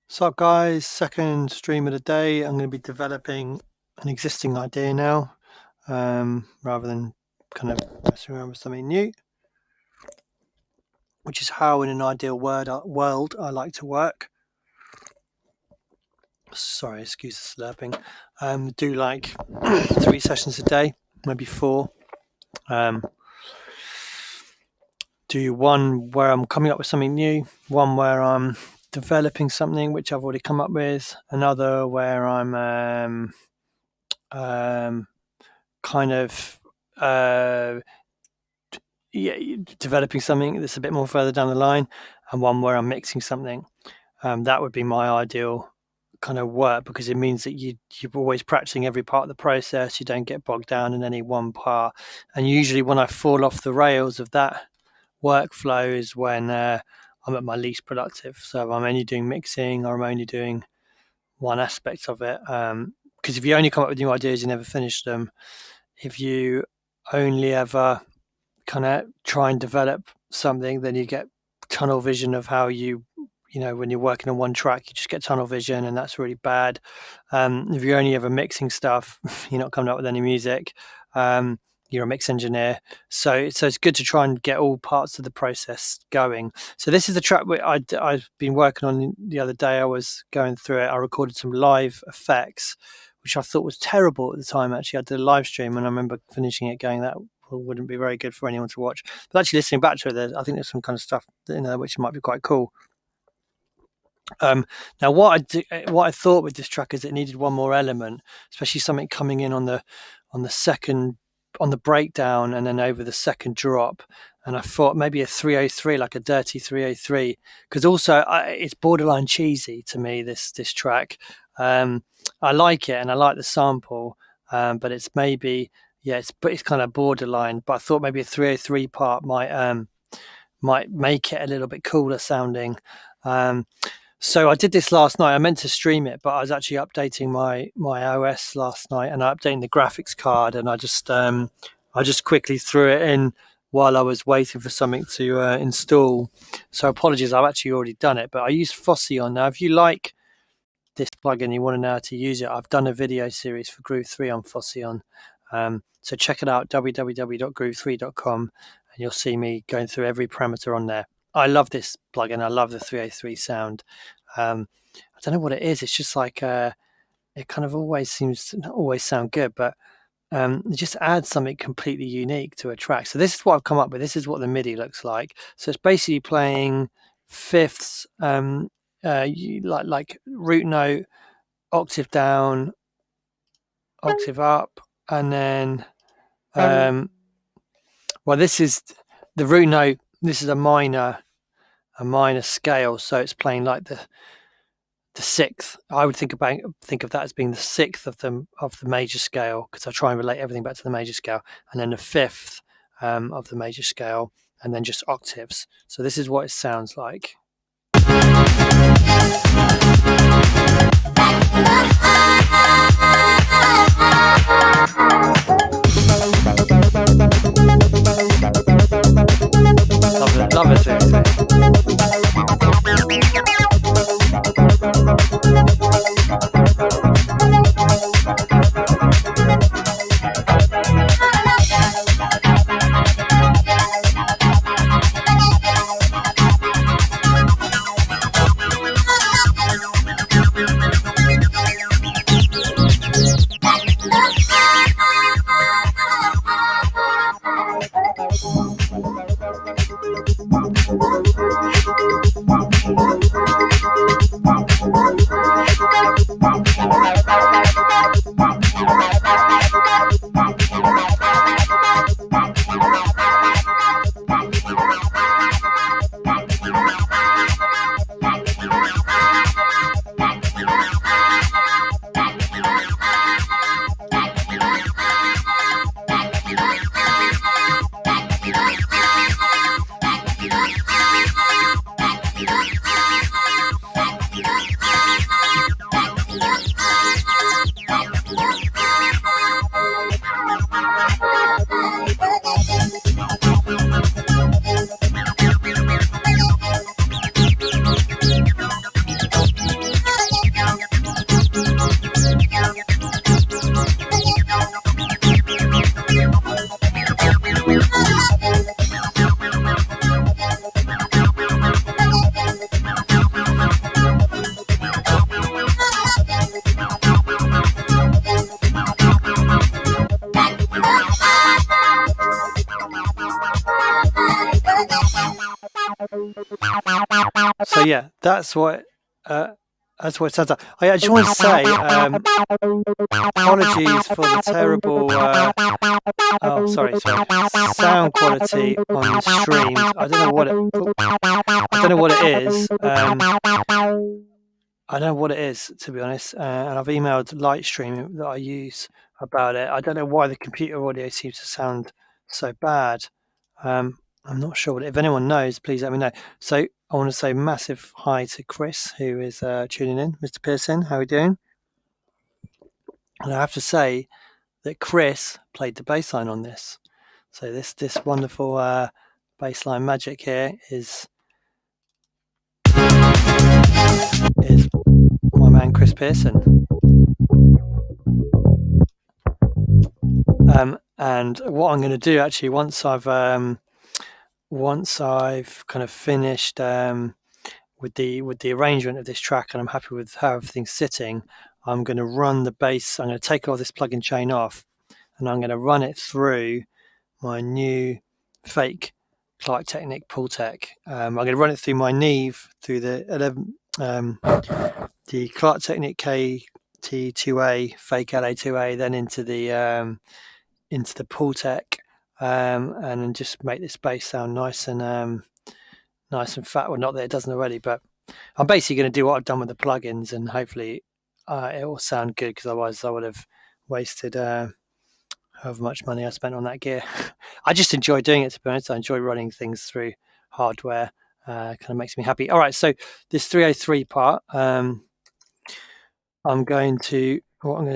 So guys, second stream of the day. I'm going to be developing an existing idea now, rather than kind of messing around with something new, which is how in an ideal world I like to work. Sorry, excuse the slurping. Do like 3 sessions a day, maybe 4. Do one where I'm coming up with something new, one where I'm developing something which I've already come up with, another where I'm kind of developing something that's a bit more further down the line, and one where I'm mixing something. That would be my ideal kind of work, because it means that you're always practicing every part of the process. You don't get bogged down in any one part. And usually when I fall off the rails of that workflow is when I'm at my least productive. So if I'm only doing mixing, or I'm only doing one aspect of it, because if you only come up with new ideas, you never finish them. If you only ever kind of try and develop something, then you get tunnel vision of how you know, when you're working on one track, you just get tunnel vision, and that's really bad. If you're only ever mixing stuff, you're not coming up with any music. You're a mix engineer, so it's good to try and get all parts of the process going. So this is the track I've been working on the other day. I was going through it. I recorded some live effects, which I thought was terrible at the time. Actually, I did a live stream, and I remember finishing it going, that wouldn't be very good for anyone to watch. But actually listening back to it, I think there's some kind of stuff in there which might be quite cool. Now what I thought with this track is it needed one more element, especially something coming in on the breakdown and then over the second drop. And I thought maybe a 303, like a dirty 303, because also it's borderline cheesy to me, this track. I like it and I like the sample, but it's maybe, it's kind of borderline. But I thought maybe a 303 part might make it a little bit cooler sounding. So I did this last night. I meant to stream it, but I was actually updating my OS last night, and I updated the graphics card, and I just quickly threw it in while I was waiting for something to install. So apologies, I've actually already done it, but I used Phosion. Now, if you like this plugin, you want to know how to use it, I've done a video series for Groove 3 on Phosion. So check it out, www.groove3.com, and you'll see me going through every parameter on there. I love this plugin. I love the 303 sound. I don't know what it is. It's just like it kind of always seems to not always sound good, but it just adds something completely unique to a track. So this is what I've come up with. This is what the MIDI looks like. So it's basically playing fifths, like root note, octave down, octave up, and then well, this is the root note. This is a minor scale, so it's playing like the sixth. I would think of that as being the sixth of the major scale, because I try and relate everything back to the major scale, and then the fifth of the major scale, and then just octaves. So this is what it sounds like. Love it. So yeah, that's what it sounds like. I just want to say apologies for the terrible sound quality on the stream. I don't know what it is. I don't know what it is, to be honest, and I've emailed Lightstream that I use about it. I don't know why the computer audio seems to sound so bad. I'm not sure. If anyone knows, please let me know. So I want to say massive hi to Chris, who is tuning in. Mr. Pearson, how are you doing? And I have to say that Chris played the bass line on this. So this wonderful bass line magic here is my man Chris Pearson. And what I'm going to do actually, once I've kind of finished with the arrangement of this track, and I'm happy with how everything's sitting, I'm going to run the bass. I'm going to take all this plug-in chain off, and I'm going to run it through my new fake Clark Technic Pultec. I'm going to run it through my Neve, through the Clark Technic KT2A fake LA2A, then into the Pultec, and then just make this bass sound nice and fat. Well, not that it doesn't already, but I'm basically going to do what I've done with the plugins, and hopefully it will sound good, because otherwise I would have wasted however much money I spent on that gear. I just enjoy doing it, to be honest. I enjoy running things through hardware. Kind of makes me happy. All right, so this 303 part, I'm going to take what am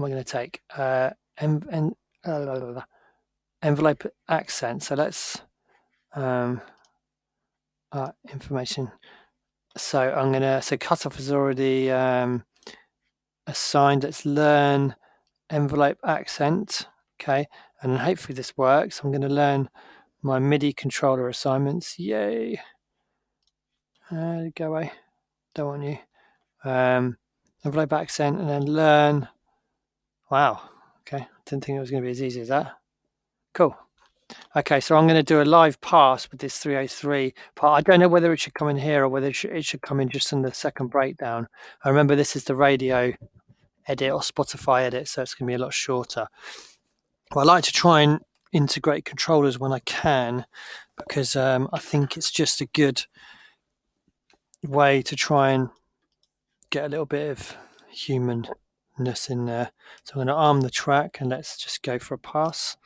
I going to take? Envelope accent. So let's information. So cutoff is already assigned. Let's learn envelope accent. Okay, and hopefully this works. I'm going to learn my MIDI controller assignments. Yay! Go away. Don't want you. Envelope accent, and then learn. Wow. Okay, didn't think it was going to be as easy as that. Cool. Okay, so I'm going to do a live pass with this 303 part. I don't know whether it should come in here or whether it should come in just in the second breakdown. I remember this is the radio edit or Spotify edit, so it's going to be a lot shorter. Well, I like to try and integrate controllers when I can, because I think it's just a good way to try and get a little bit of humanness in there. So I'm going to arm the track, and let's just go for a pass.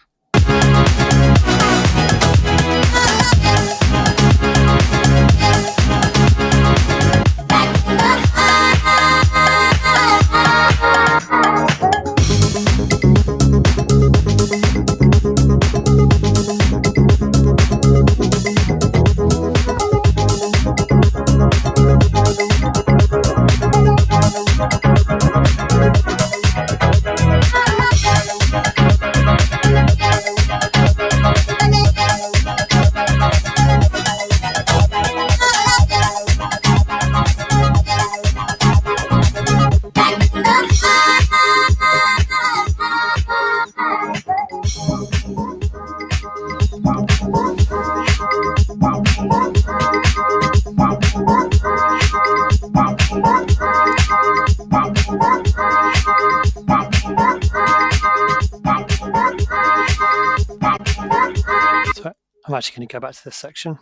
I'm actually going to go back to this section.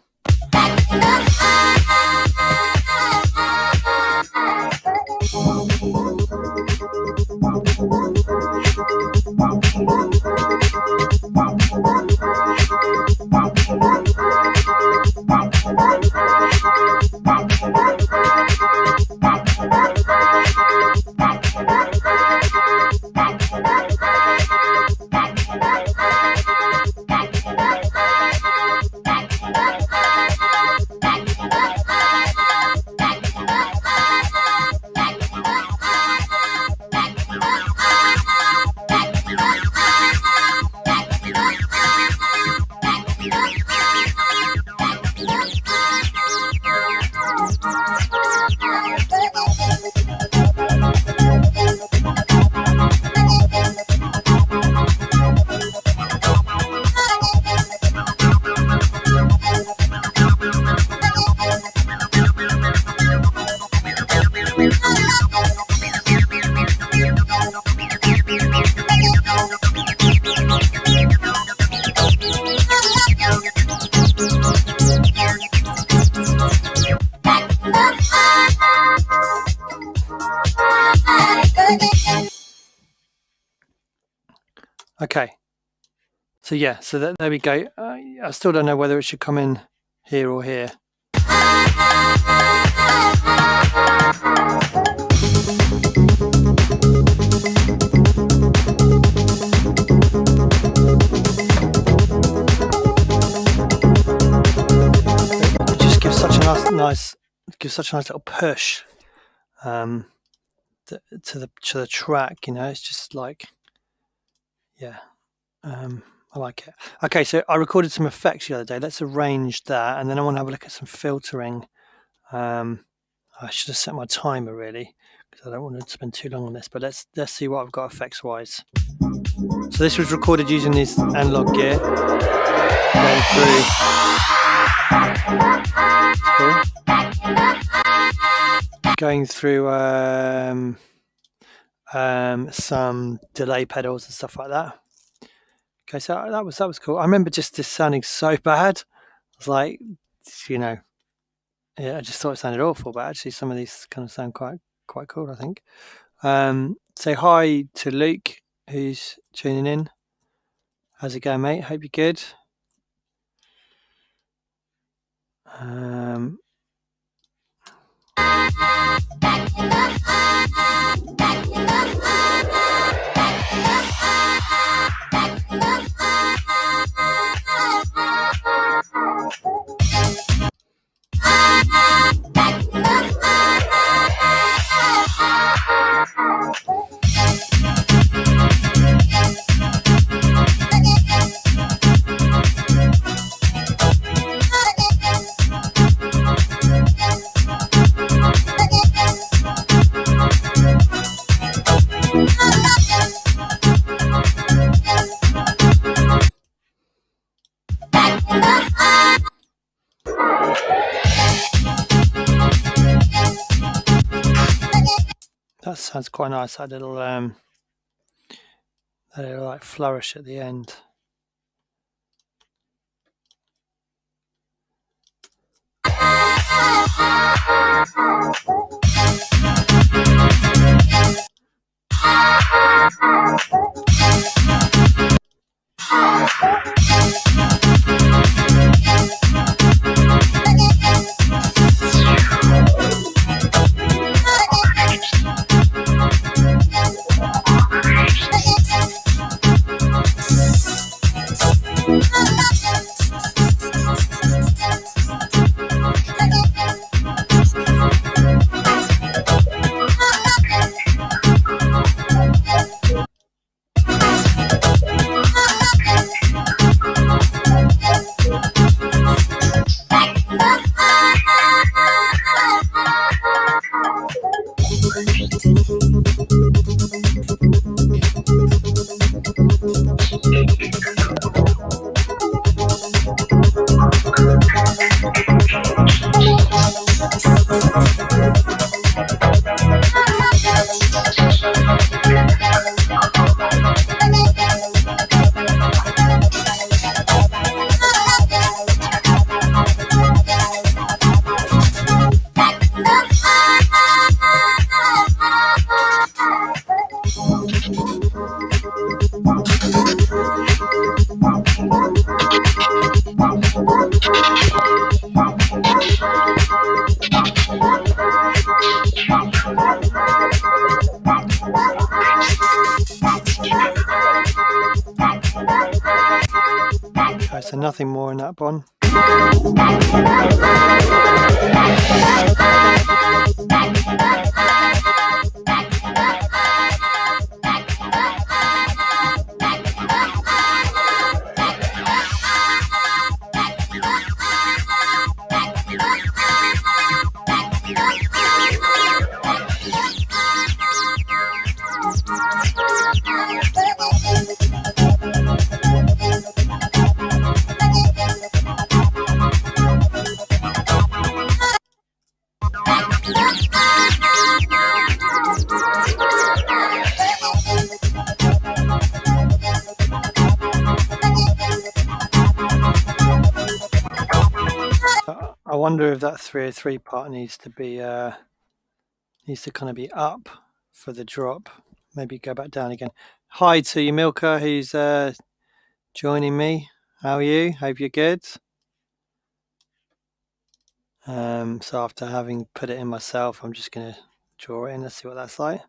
Okay. So yeah, so there we go. I still don't know whether it should come in here or here. It just gives such a nice little push to the track. You know, it's just like, yeah. I like it. Okay, so I recorded some effects the other day. Let's arrange that, and then I want to have a look at some filtering. I should have set my timer really, because I don't want to spend too long on this. But let's see what I've got effects wise. So this was recorded using this analog gear. Going through. Cool. Going through some delay pedals and stuff like that. Okay, so that was cool. I remember just this sounding so bad. I was like, you know, yeah, I just thought it sounded awful, but actually some of these kind of sound quite cool, I think. Say hi to Luke, who's tuning in. How's it going, mate? Hope you're good. That sounds quite nice. That little like flourish at the end. Okay, so nothing more in that one. I wonder if that 303 part needs to kind of be up for the drop. maybe go back down again. Hi to you, Milka, who's joining me. How are you? Hope you're good. So after having put it in myself, I'm just going to draw it in. Let's see what that's like.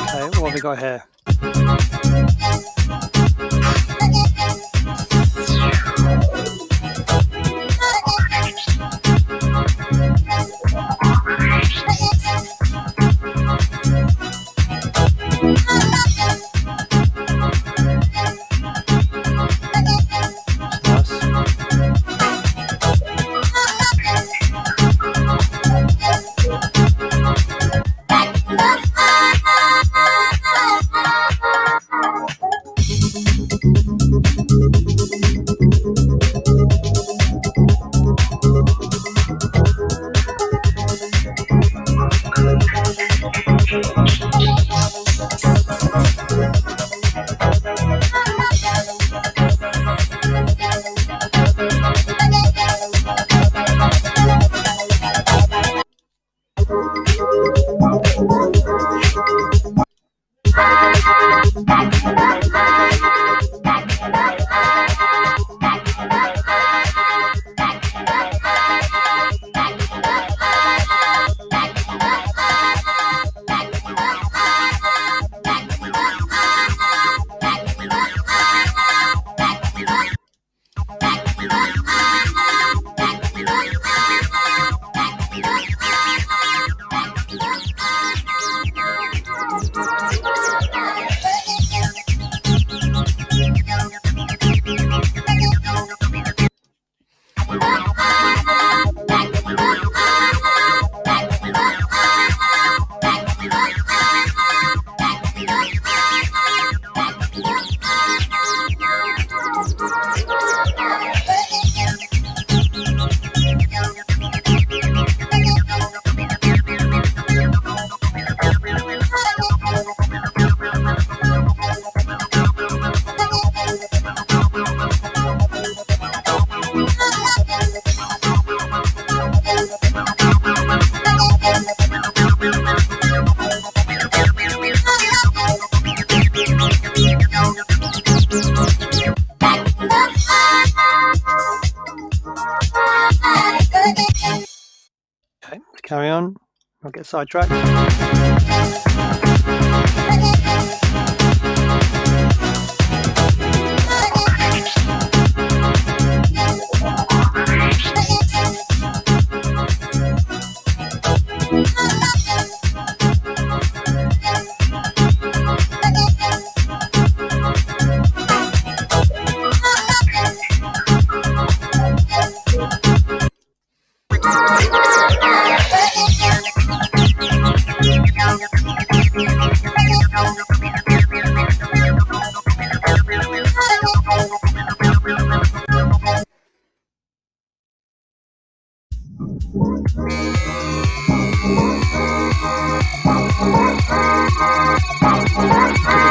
Okay, what have we got here? Okay, let's carry on. I'll get sidetracked.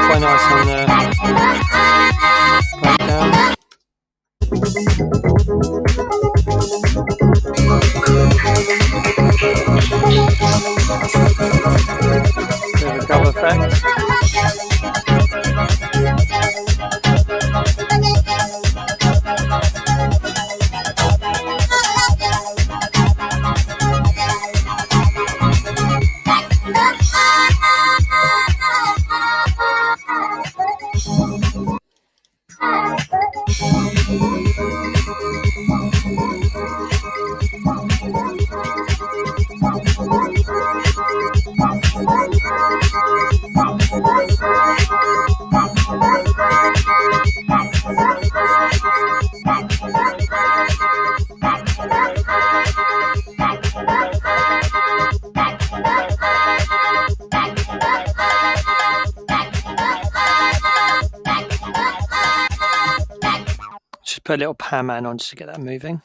Quite nice on the breakdown. Bit of a double effect. put a little pan man on just to get that moving.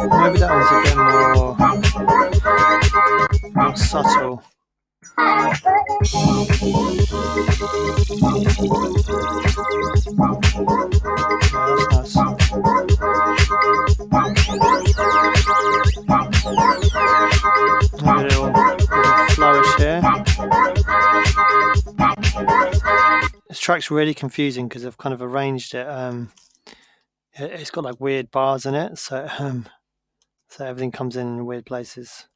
Maybe that one's a bit more subtle. Yeah, that's nice. Maybe a little flourish here. This track's really confusing because I've kind of arranged it. It's got like weird bars in it, so everything comes in weird places.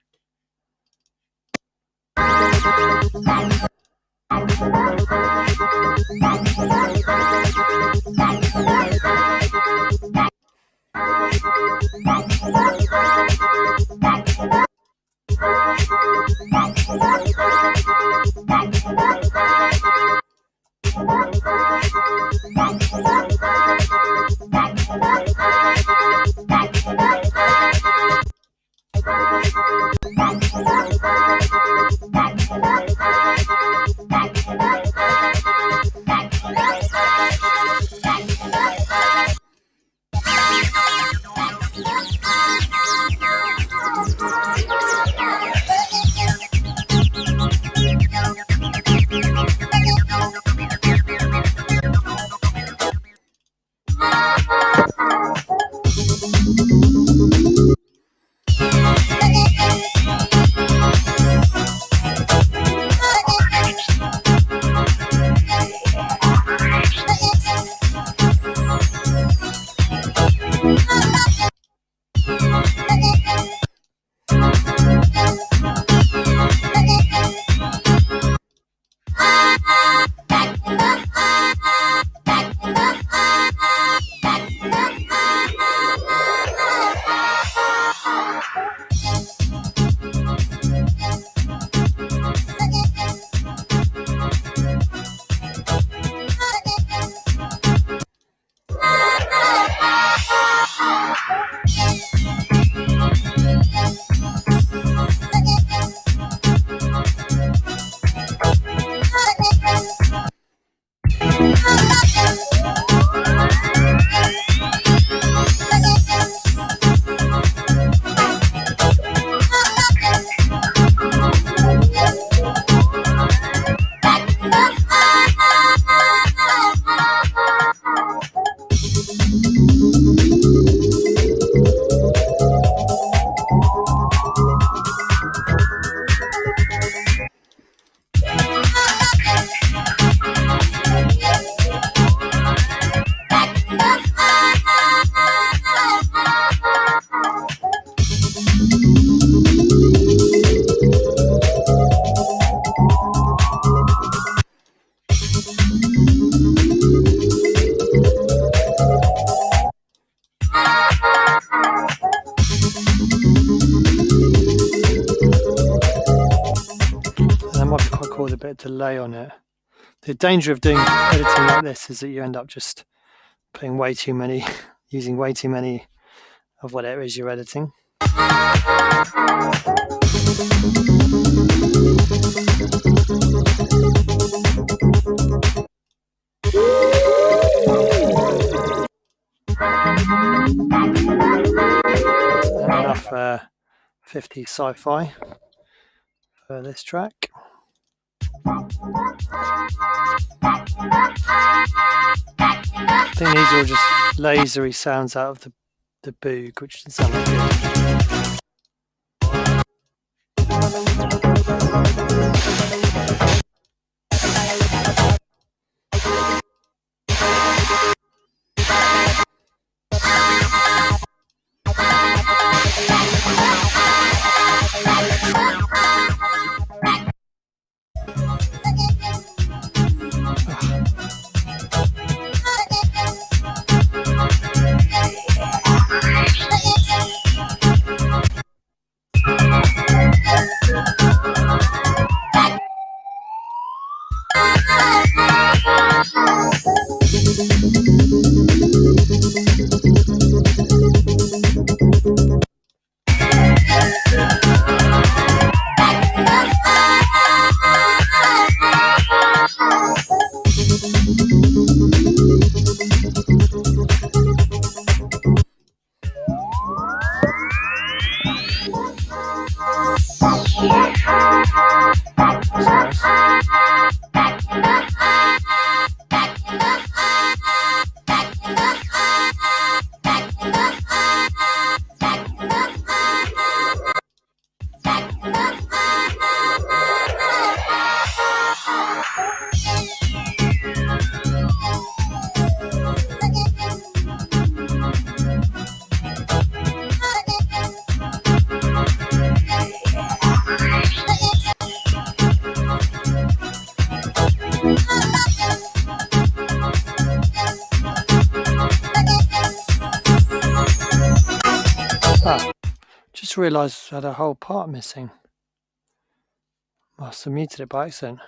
With a bit of delay on it. The danger of doing editing like this is that you end up just putting way too many, using way too many of whatever it is you're editing. Enough 50 sci-fi for this track. I think these are all just lasery sounds out of the Boog, which doesn't sound like good. Just realised I had a whole part missing. Must have muted it by accident.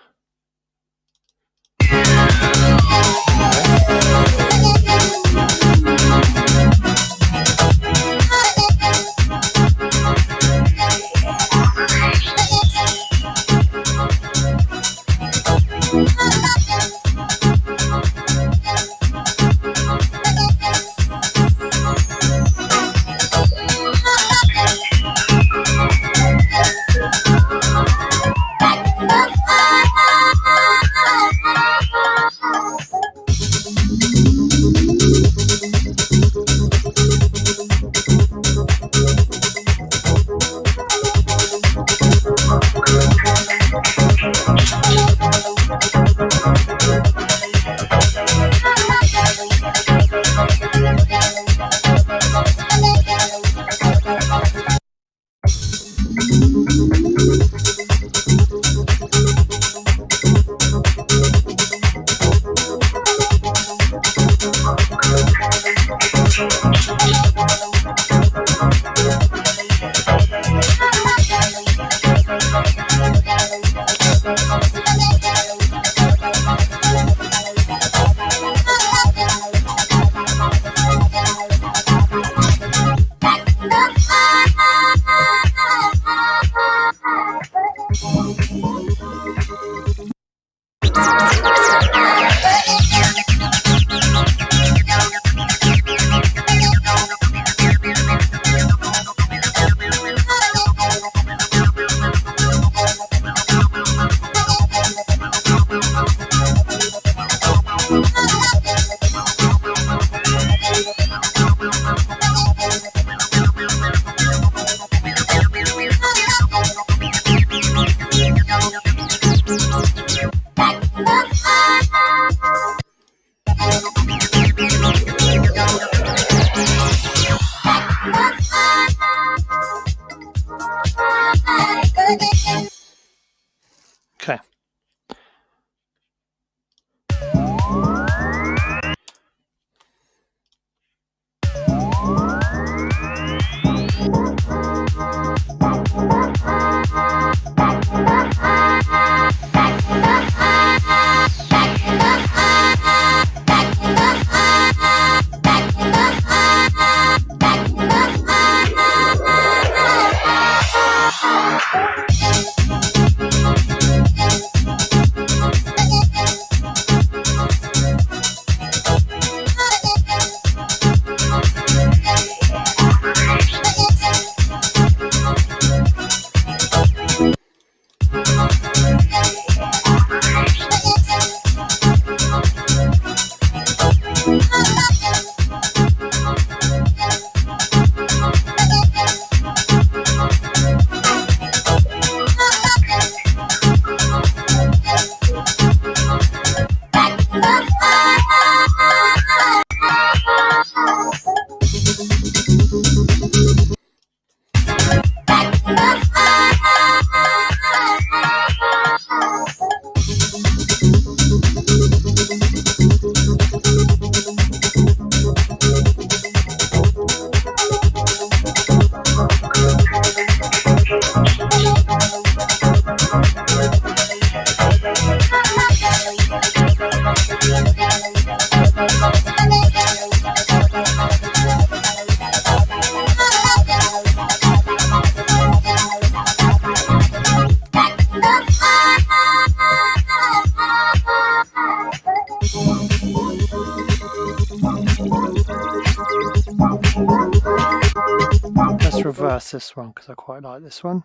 reverse this one because I quite like this one.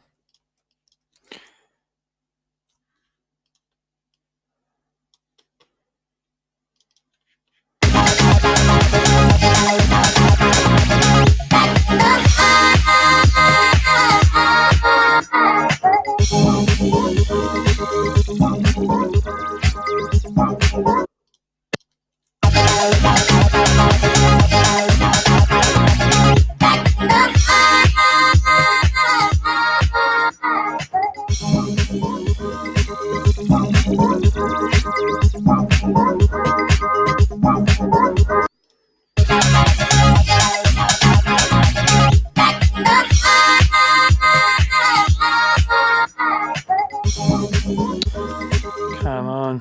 Come on.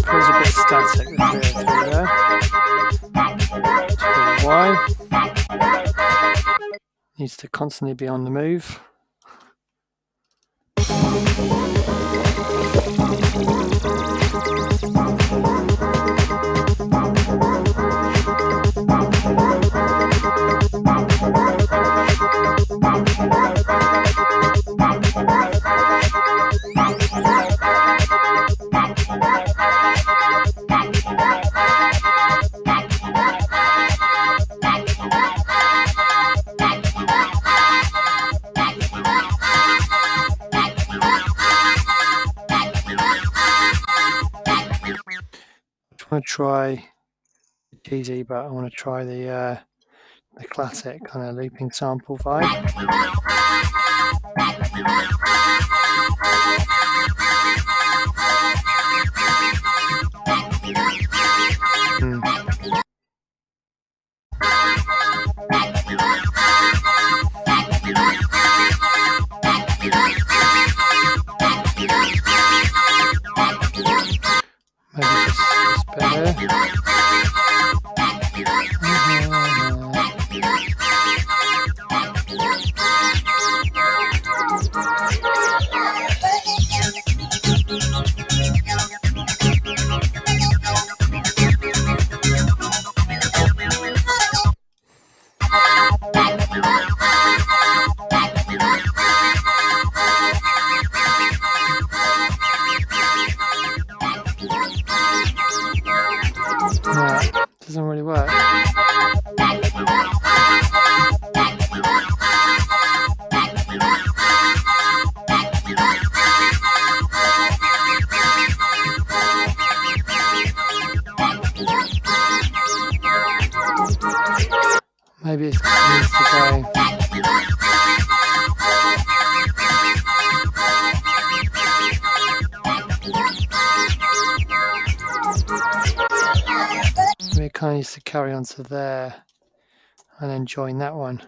Feels a bit static, the 303 there. Why? Needs to constantly be on the move. I want to try the cheesy, but I want to try the classic kind of looping sample vibe. Maybe this bit here. Yeah, doesn't really work. Maybe it needs to go. Maybe it kind of needs to carry on to there and then join that one.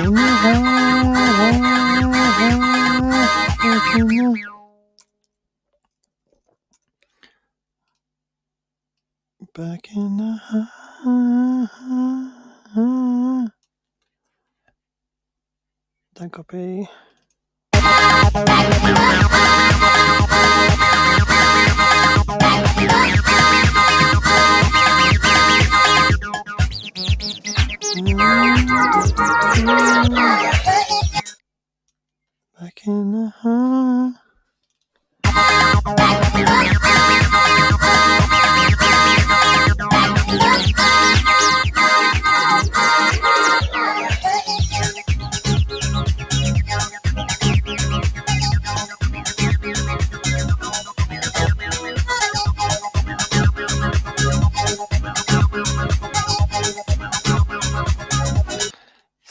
Back in the don't copy. Back in the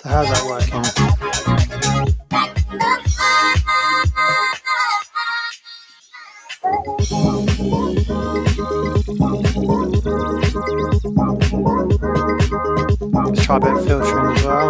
So how's that working? Let's try a bit of filtering as well.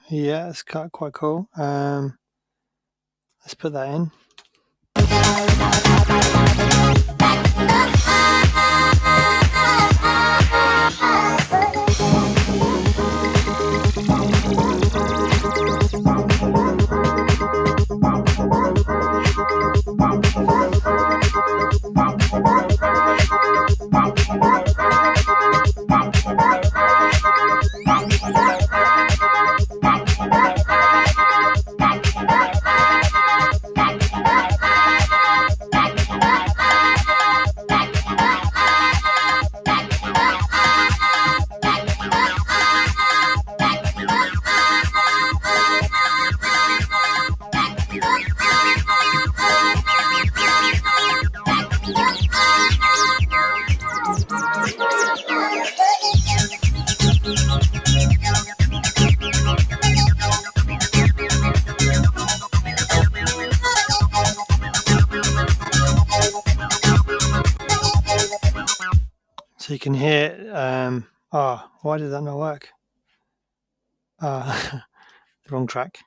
Yeah, it's quite cool. Let's put that in. So you can hear, why did that not work? The wrong track.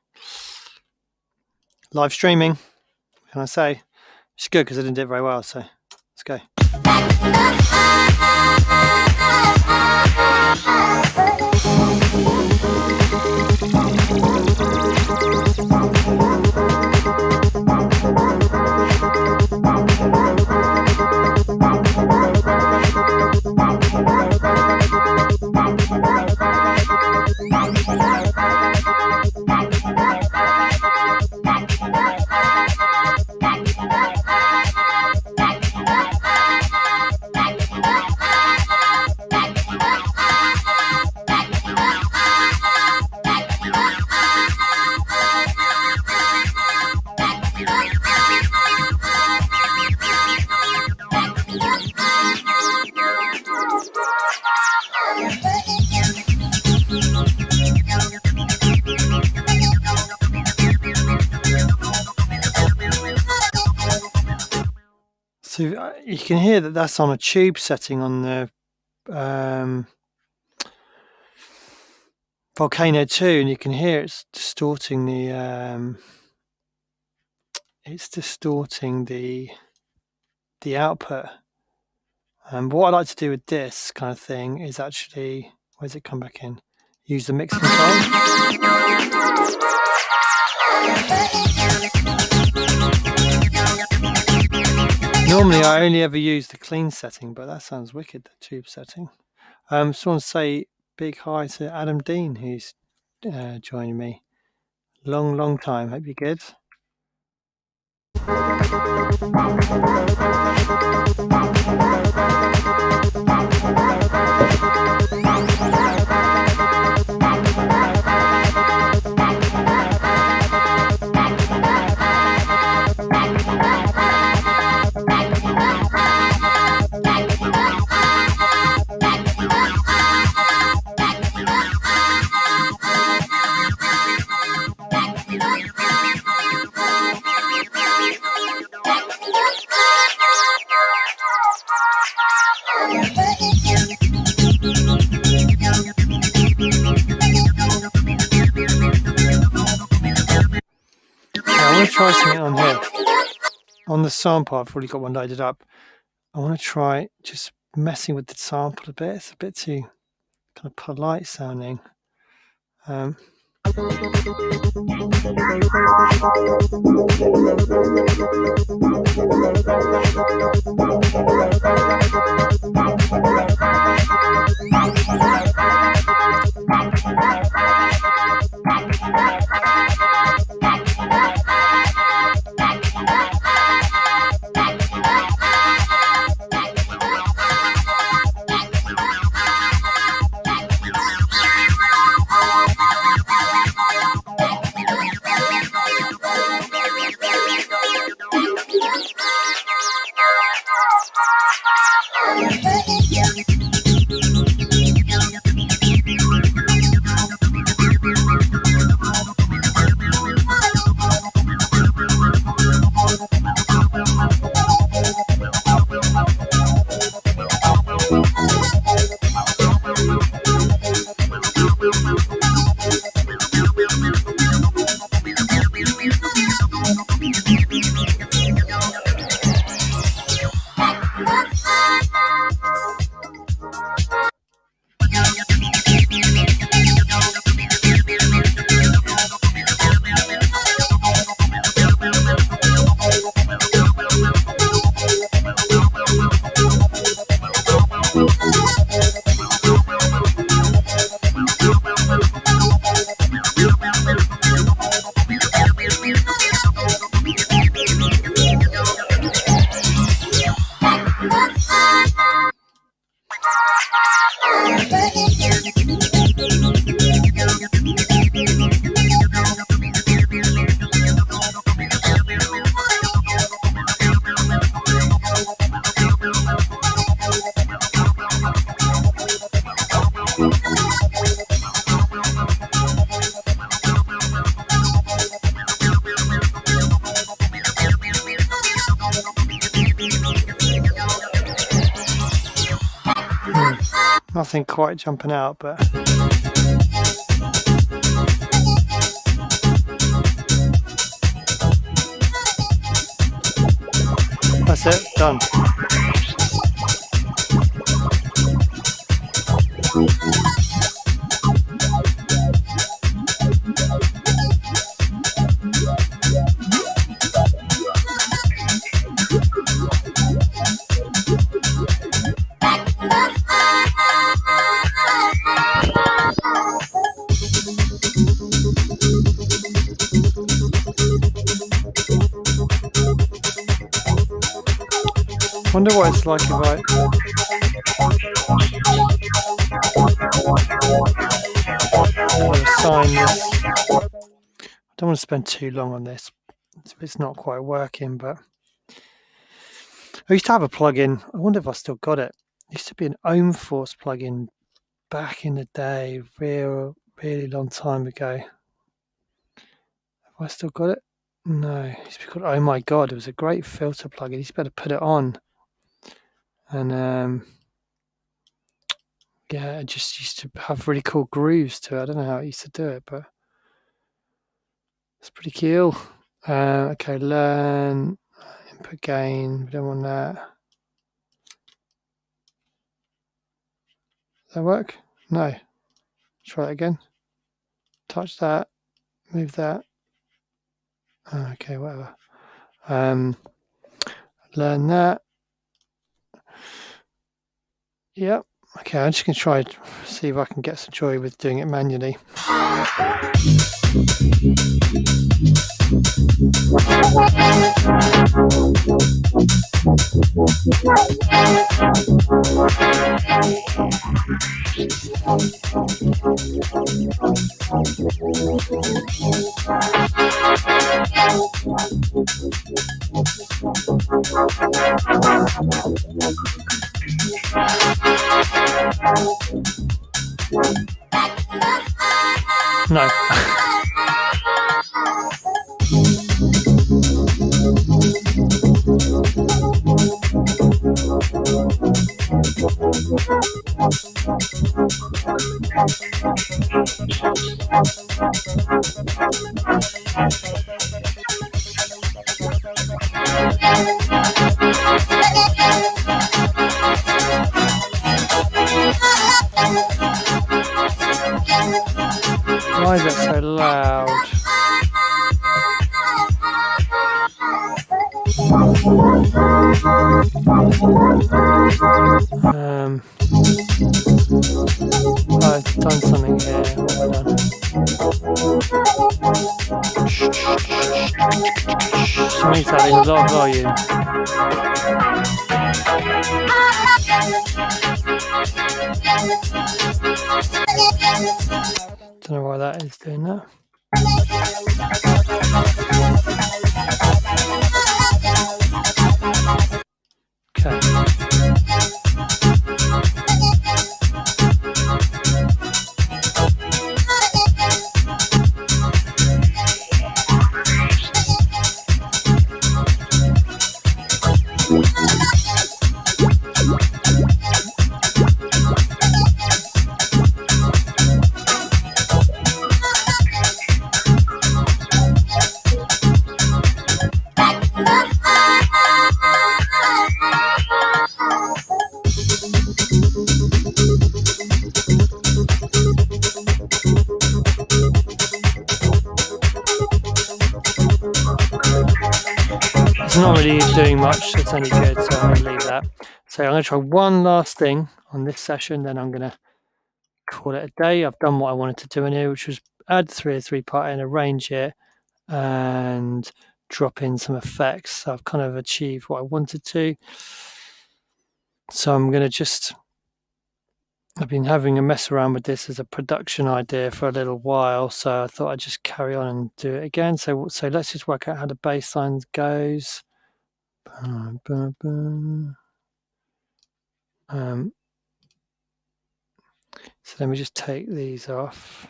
Live streaming, what can I say? It's good because I didn't do it very well, so let's go. So you can hear that that's on a tube setting on the Volcano 2, and you can hear it's distorting the output. But what I like to do with this kind of thing is actually, where's it come back in? Use the mix control. Normally I only ever use the clean setting, but that sounds wicked, the tube setting. Just want to say big hi to Adam Dean, who's joining me. Long time. Hope you're good. I want to try something on here. On the sample, I've already got one loaded up. I want to try just messing with the sample a bit. It's a bit too kind of polite sounding. Nothing quite jumping out, but that's it, done. Wonder what it's like if I assign this. I don't want to spend too long on this. It's not quite working, but I used to have a plugin. I wonder if I still got it. It used to be an OhmForce plugin back in the day, really long time ago. Have I still got it? No. It used to be called Oh My God. It was a great filter plugin. You used to be able to put it on. And yeah, it just used to have really cool grooves to it. I don't know how it used to do it, but it's pretty cool. Okay, learn, input gain. We don't want that. Does that work? No. Try it again. Touch that. Move that. Okay, whatever. Learn that. Yep. Okay, I'm just going to try see if I can get some joy with doing it manually. No. Why is it so loud? I've done something here. What have I done? Something's adding a lot of volume. Don't know why that is doing that. Okay. It's not really doing much, it's only good, so I'm going to leave that. So I'm going to try one last thing on this session, then I'm going to call it a day. I've done what I wanted to do in here, which was add 303 part and arrange it and drop in some effects. So I've kind of achieved what I wanted to. So I'm going to I've been having a mess around with this as a production idea for a little while, so I thought I'd just carry on and do it again. So let's just work out how the bass line goes. So let me just take these off.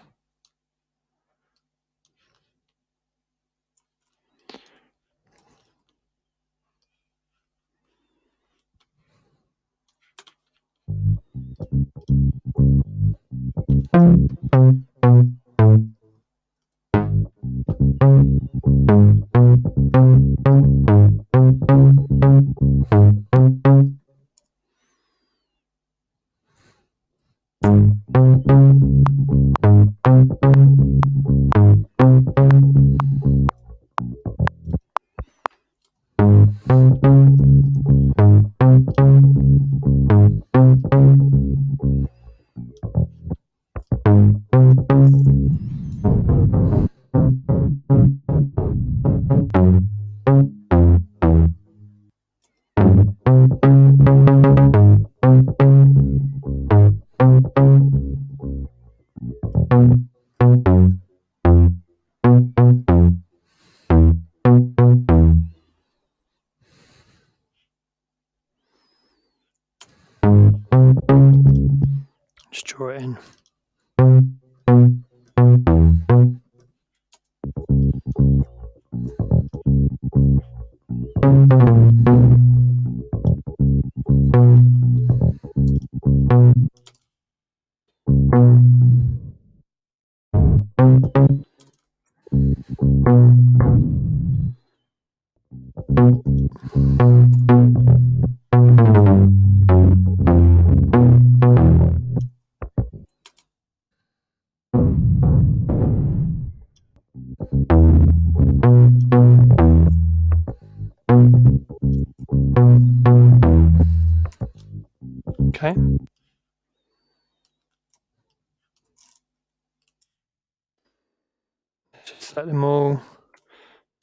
Just draw it in. Okay.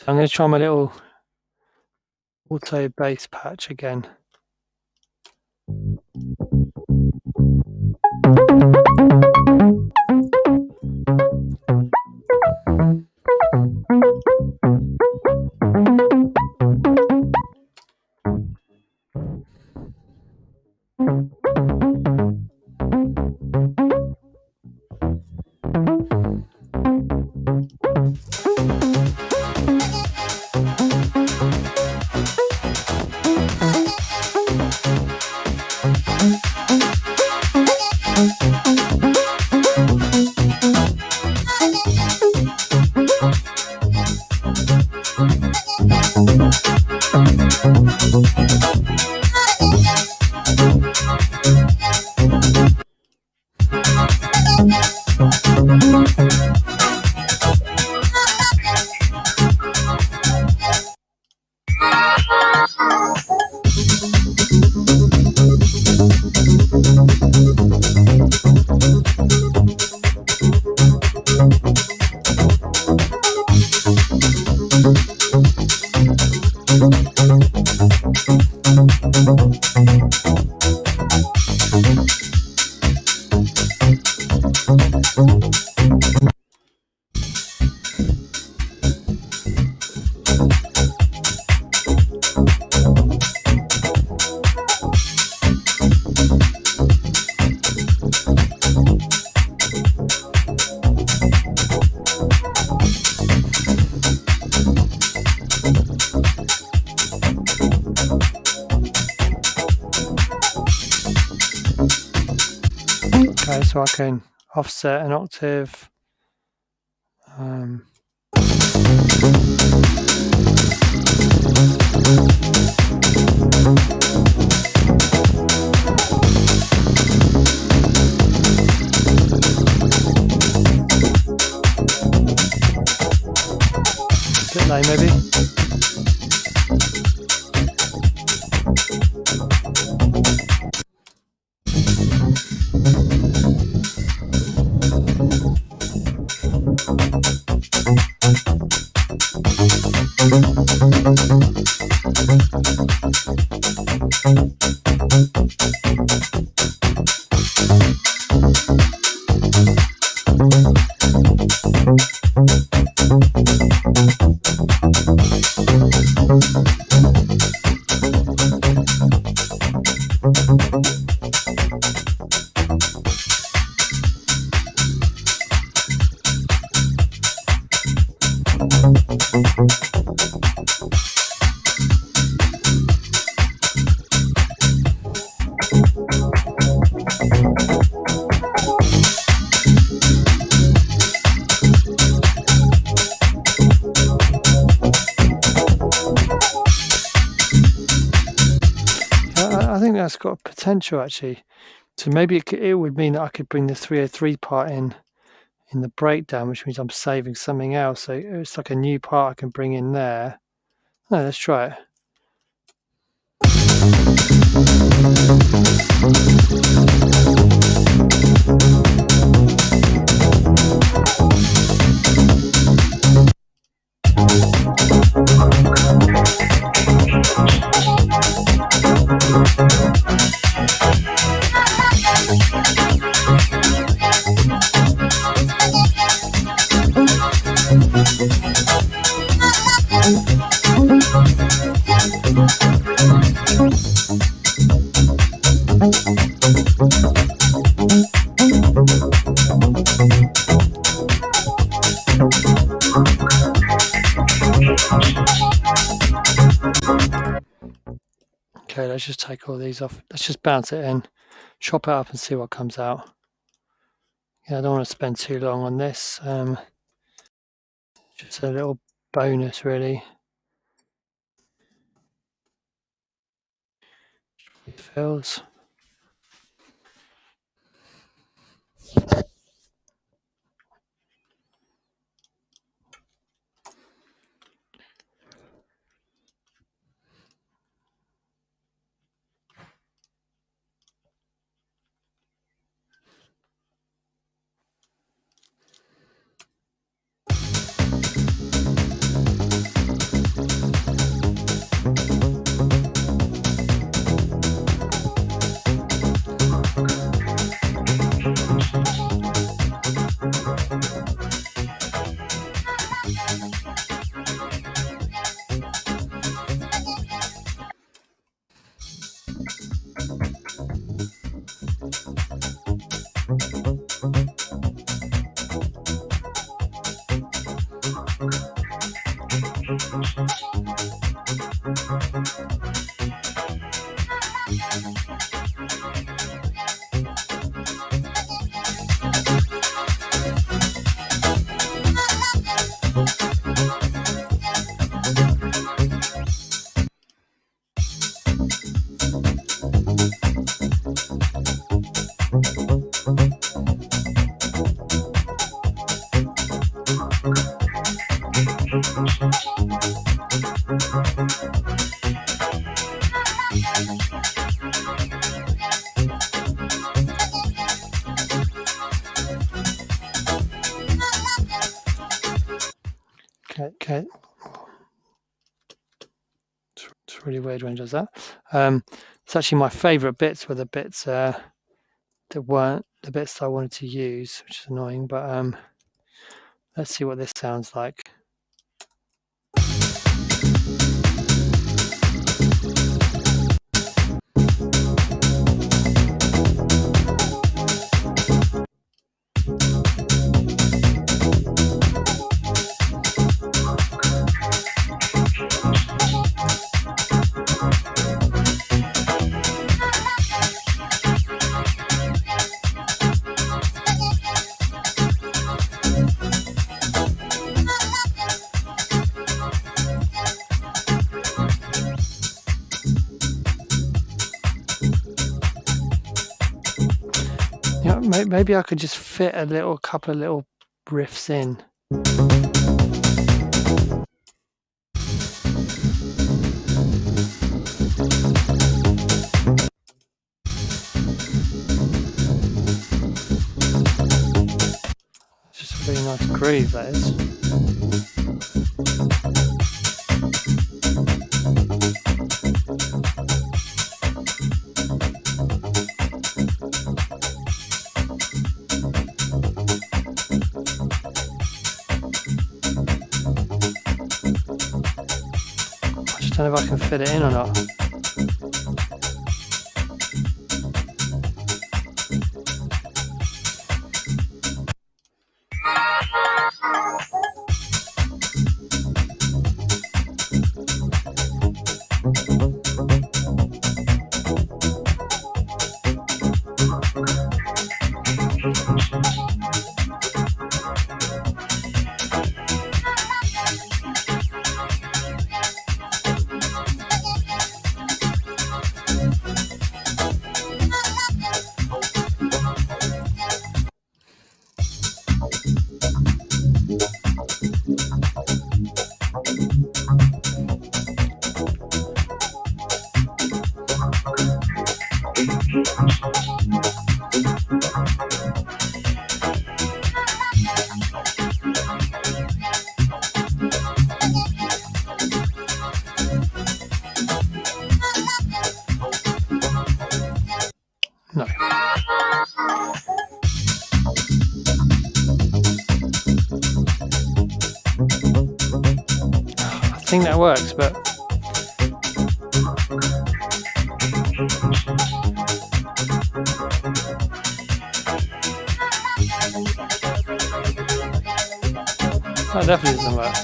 I'm going to try my little auto bass patch again. Okay, so I can offset an octave. Bit low, maybe. I think that's got potential actually. So maybe it would mean that I could bring the 303 part in the breakdown, which means I'm saving something else. So it's like a new part I can bring in there. Oh, let's try it. Okay, let's just take all these off. Let's just bounce it in, chop it up and see what comes out. Yeah, I don't want to spend too long on this. Just a little bonus, really. Fills. Okay. It's really weird when it does that. It's actually my favourite bits were the bits that weren't the bits that I wanted to use, which is annoying. But let's see what this sounds like. Yeah, maybe I could just fit a couple of little riffs in. It's just a really nice groove, that is. I don't know if I can fit it in or not. No. I think that works, but that definitely doesn't work.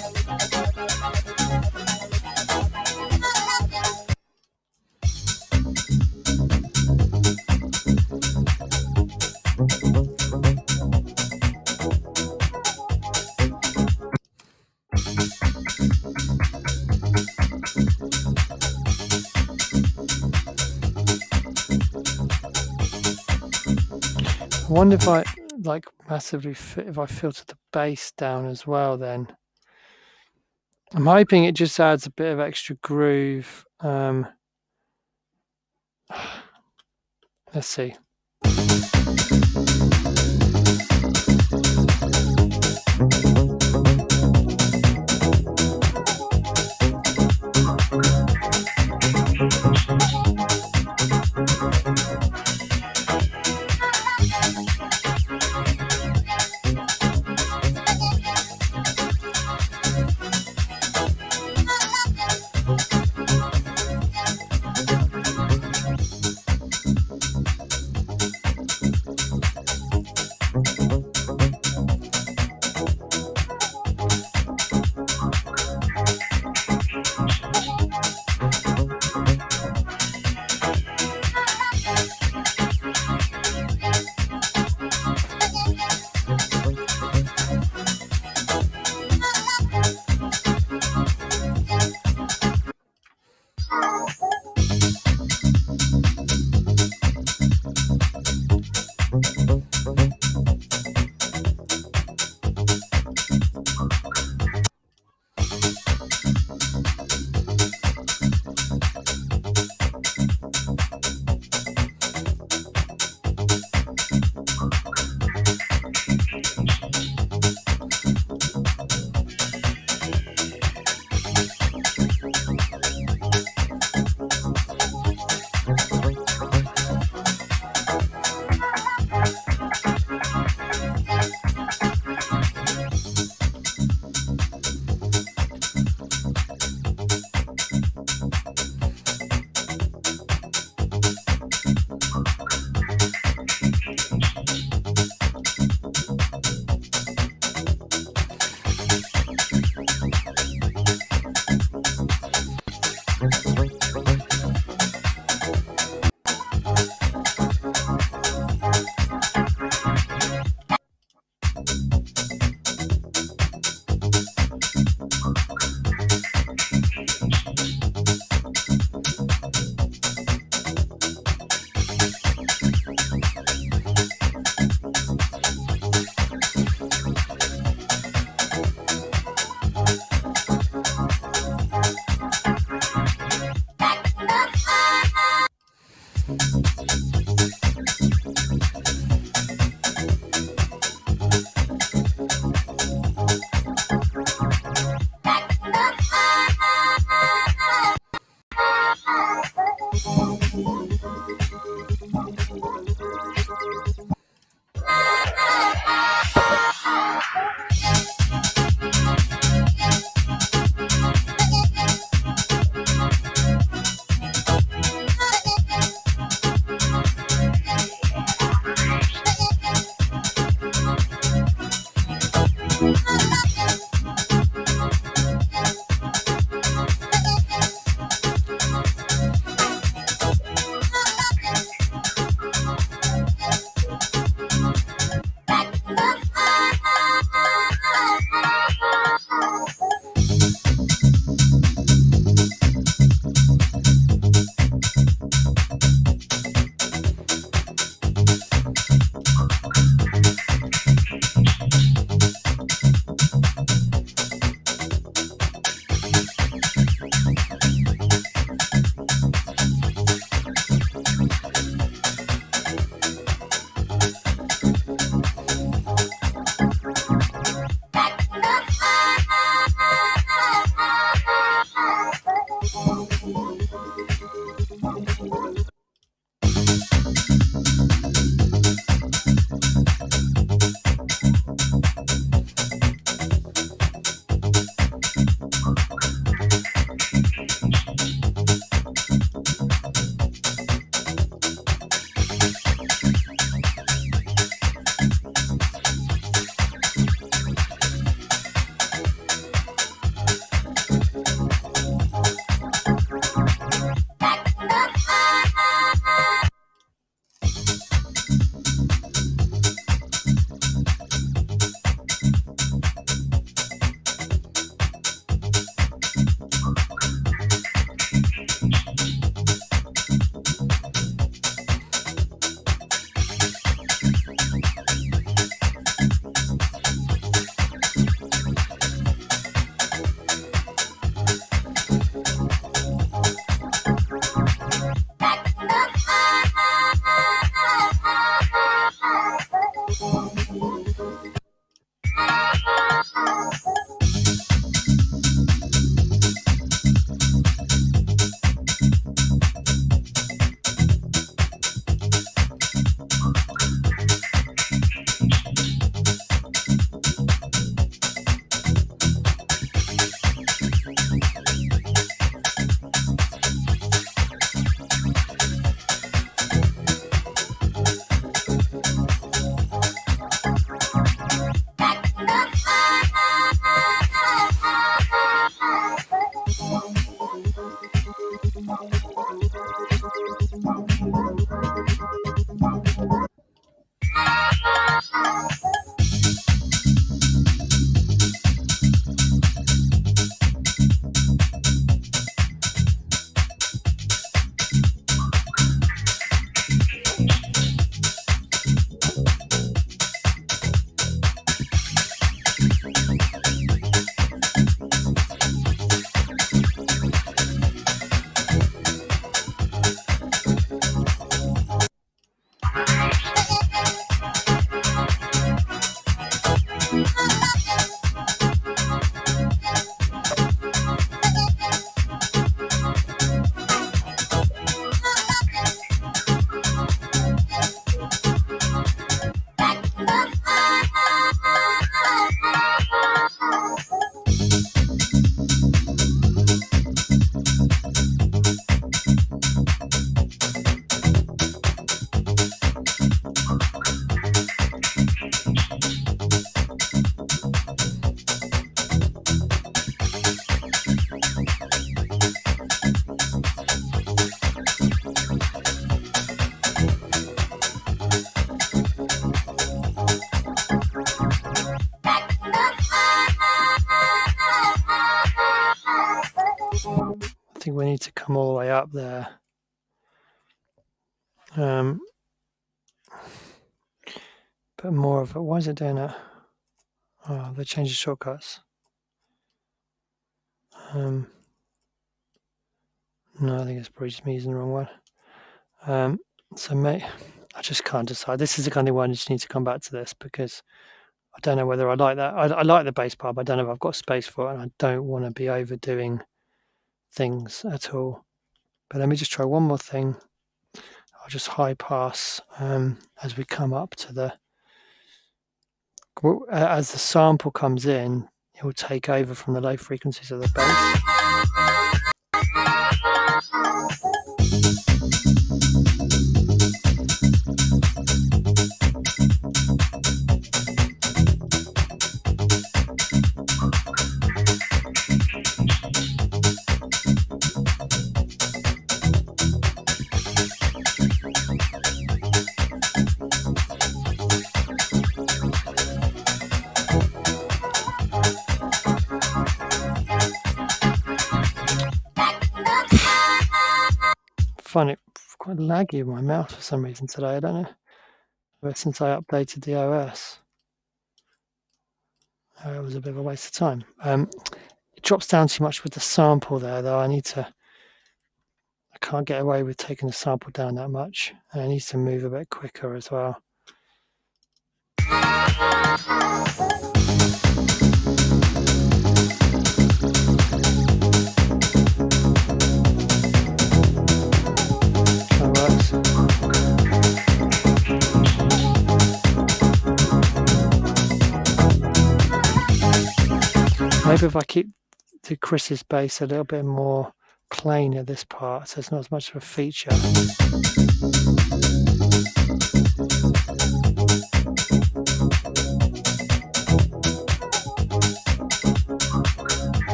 I wonder if I if I filter the bass down as well, then I'm hoping it just adds a bit of extra groove. Let's see. think we need to come all the way up there. But more of it. Why is it doing that? Oh, they changed the shortcuts. No, I think it's probably just me using the wrong one. So I just can't decide. This is the kind of one I just need to come back to this because I don't know whether I like that. I like the bass part, but I don't know if I've got space for it, and I don't want to be overdoing things at all. But let me just try one more thing. I'll just high pass as we come up to the as the sample comes in, it will take over from the low frequencies of the bass. I find it quite laggy with my mouse for some reason today. I don't know. Ever since I updated the OS, it was a bit of a waste of time. It drops down too much with the sample there, though. I can't get away with taking the sample down that much. And it needs to move a bit quicker as well. Maybe if I keep the Chris's bass a little bit more plain at this part, so it's not as much of a feature.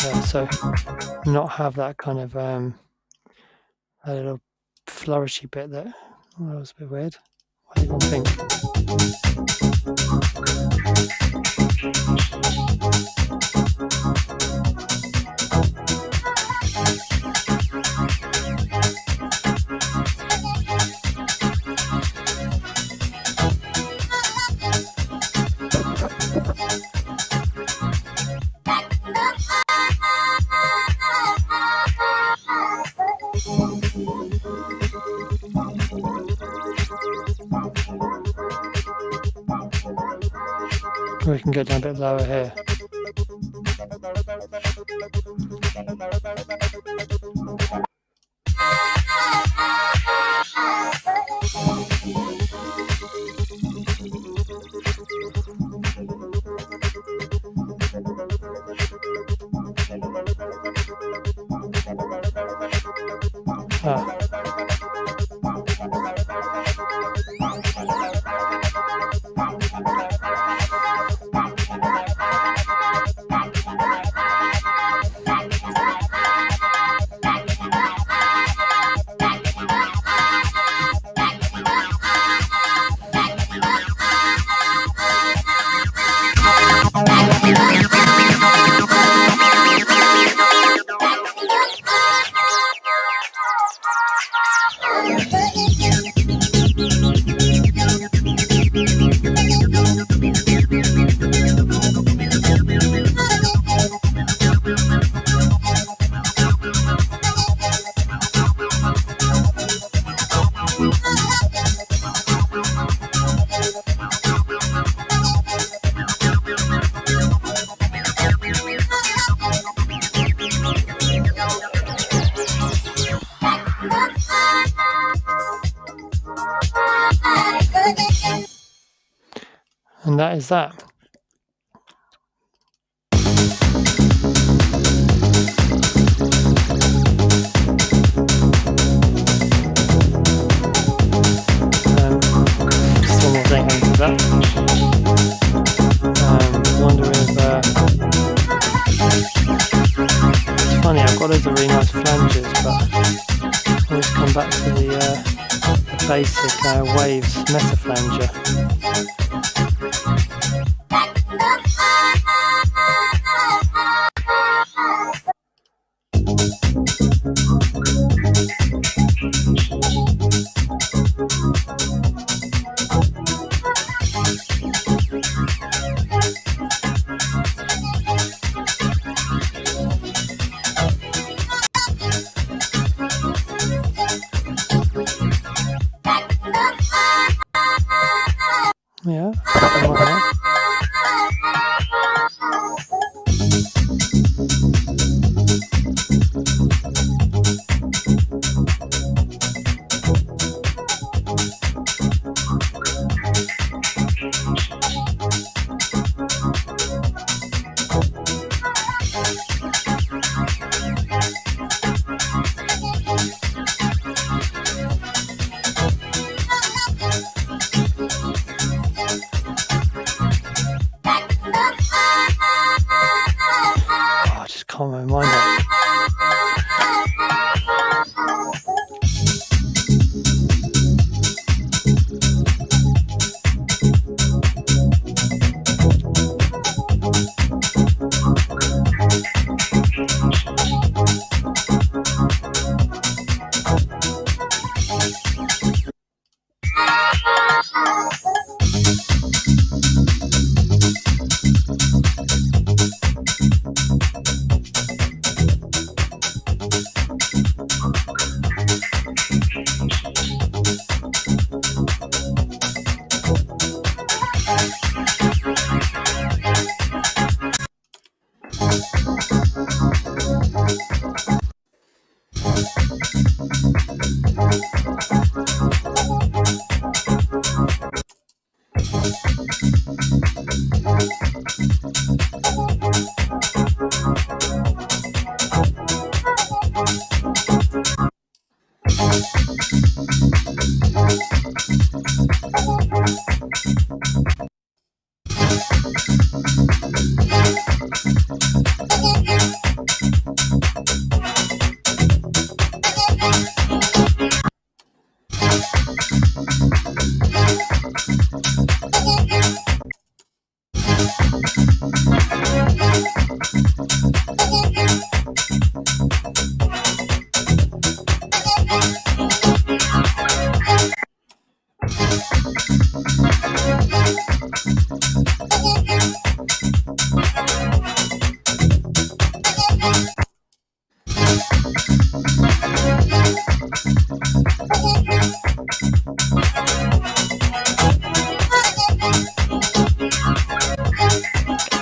Yeah, so not have that kind of that little flourishy bit that was a bit weird. What do you think? We can get down a bit lower here. And that is that. Still not saying anything to that. Wondering if it's funny, I've got loads of really nice flanges, but I always come back to the basic Waves meta flanger. I just can't remember my mind.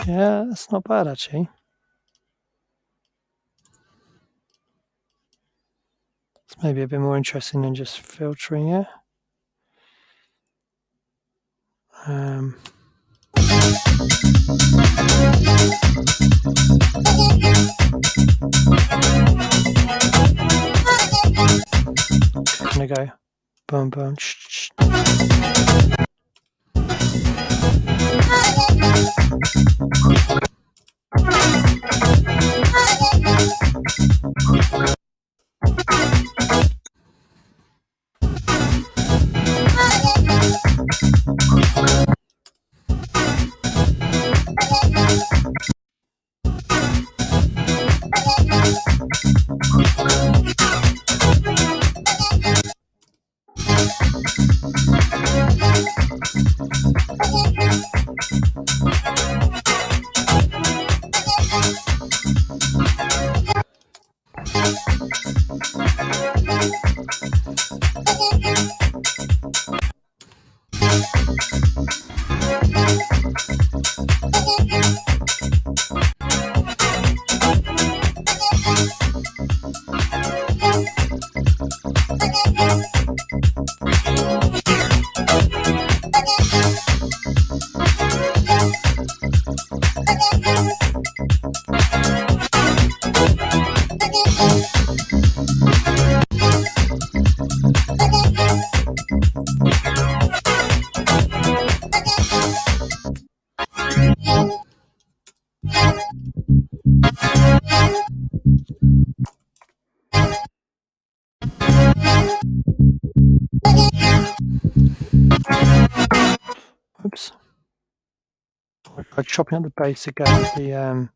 Yeah, that's not bad actually. It's maybe a bit more interesting than just filtering it. I'm gonna go boom boom. Oops. I tried chopping up the bass again with the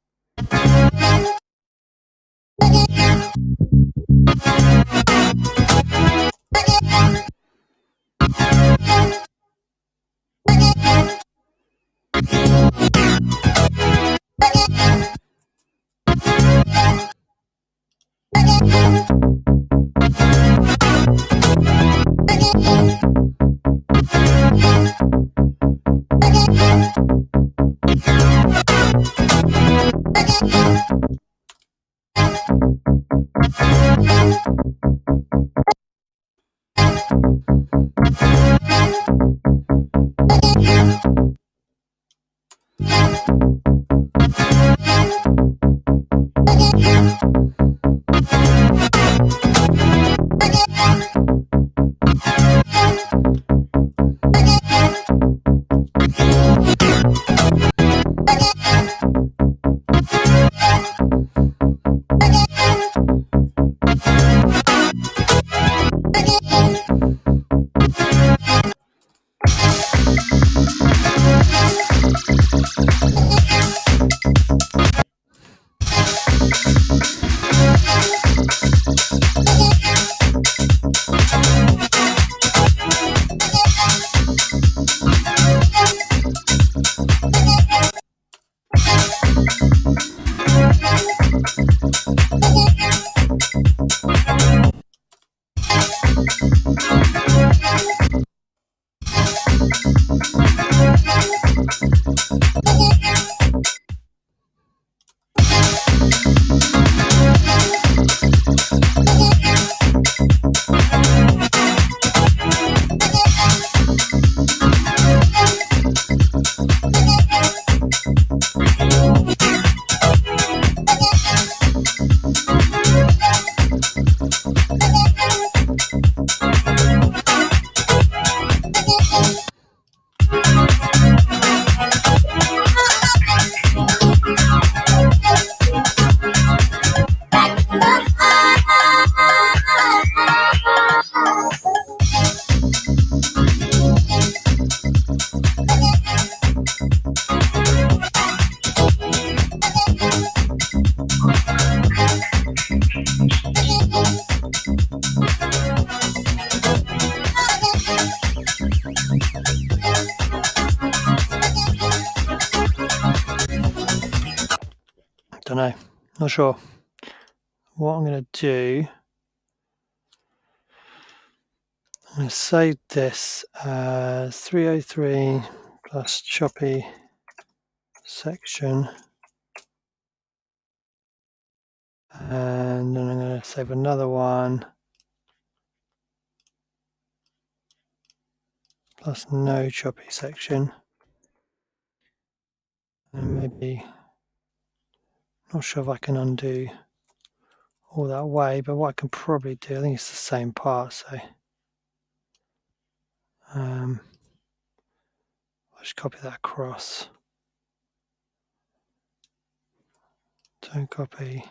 Don't know, not sure. What I'm going to do, I'm going to save this as 303 plus choppy section, and then I'm going to save another one plus no choppy section, and maybe, not sure if I can undo all that way, but what I can probably do, I think it's the same part, so I'll just copy that across. Don't copy.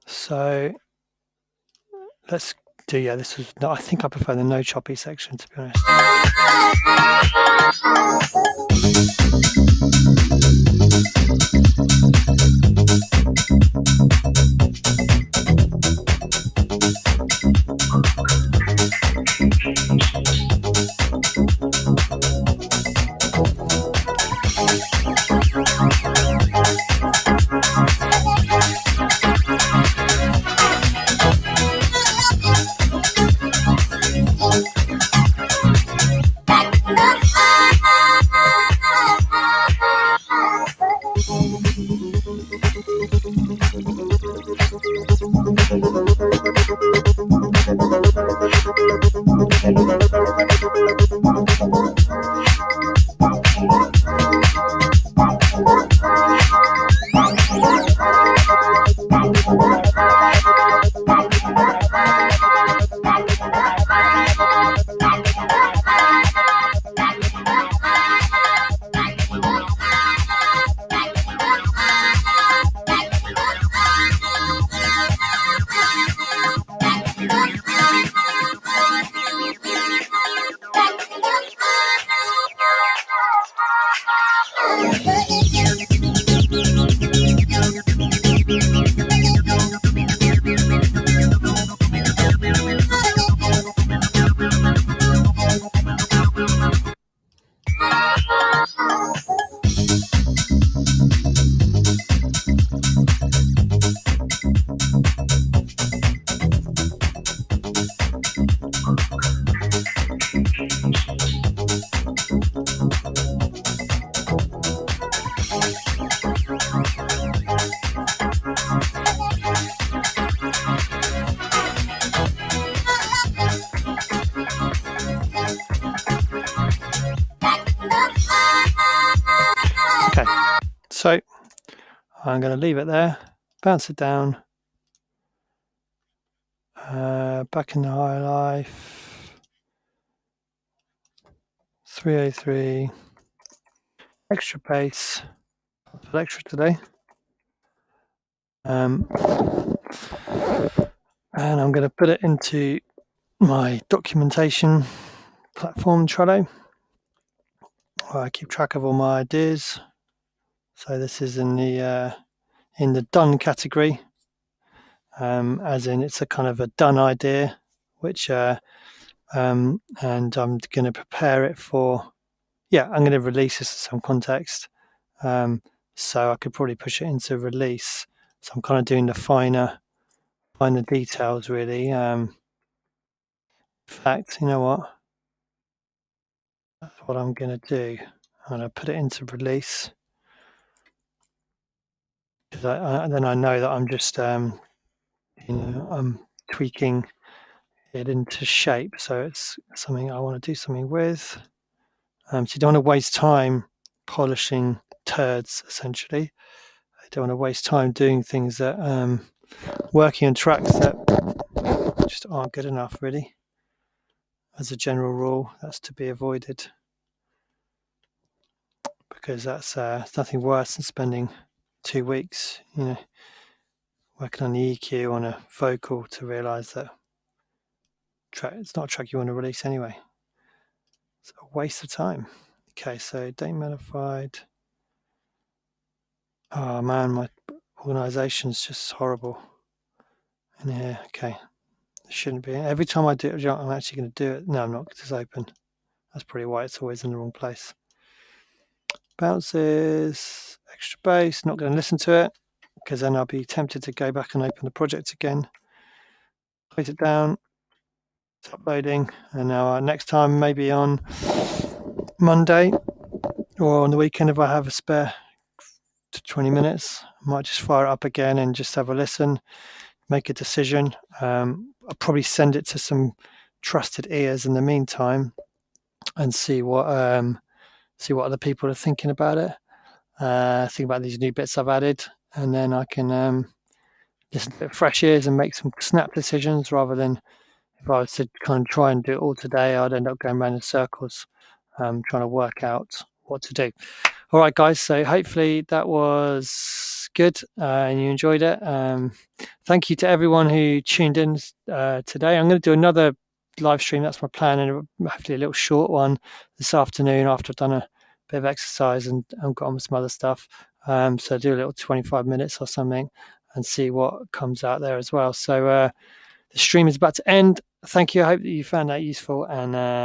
So let's do, yeah, this was, no, I think I prefer the no choppy section, to be honest. I'm going to leave it there, bounce it down, back in the high life, 303, extra pace, extra today. And I'm going to put it into my documentation platform, Trello, where I keep track of all my ideas. So this is in the done category, as in it's a kind of a done idea, which and I'm going to prepare it for. I'm going to release this in some context. So I could probably push it into release. So I'm kind of doing the finer details, really. In fact, you know what? That's what I'm going to do. I'm going to put it into release, because then I know that I'm just, I'm tweaking it into shape. So it's something I want to do something with. So you don't want to waste time polishing turds, essentially. I don't want to waste time doing things that working on tracks that just aren't good enough, really. As a general rule, that's to be avoided, because that's nothing worse than spending 2 weeks, working on the EQ on a vocal to realise that it's not a track you want to release anyway. It's a waste of time. Okay, so date modified. Oh man, my organisation's just horrible in here. Okay, it shouldn't be. Every time I do it, I'm actually going to do it. No, I'm not. It's open. That's probably why it's always in the wrong place. Bounces, extra bass. Not going to listen to it, because then I'll be tempted to go back and open the project again. Close it down. It's uploading, and now next time, maybe on Monday or on the weekend, if I have a spare 20 minutes, I might just fire it up again and just have a listen, make a decision. I'll probably send it to some trusted ears in the meantime and see what other people are thinking about it. Think about these new bits I've added, and then I can listen to fresh ears and make some snap decisions, rather than if I was to kind of try and do it all today, I'd end up going around in circles, trying to work out what to do. All right, guys, so hopefully that was good and you enjoyed it. Thank you to everyone who tuned in today. I'm going to do another live stream. That's my plan, and hopefully a little short one this afternoon after I've done a bit of exercise and got on with some other stuff. So do a little 25 minutes or something and see what comes out there as well. So the stream is about to end. Thank you. I hope that you found that useful, and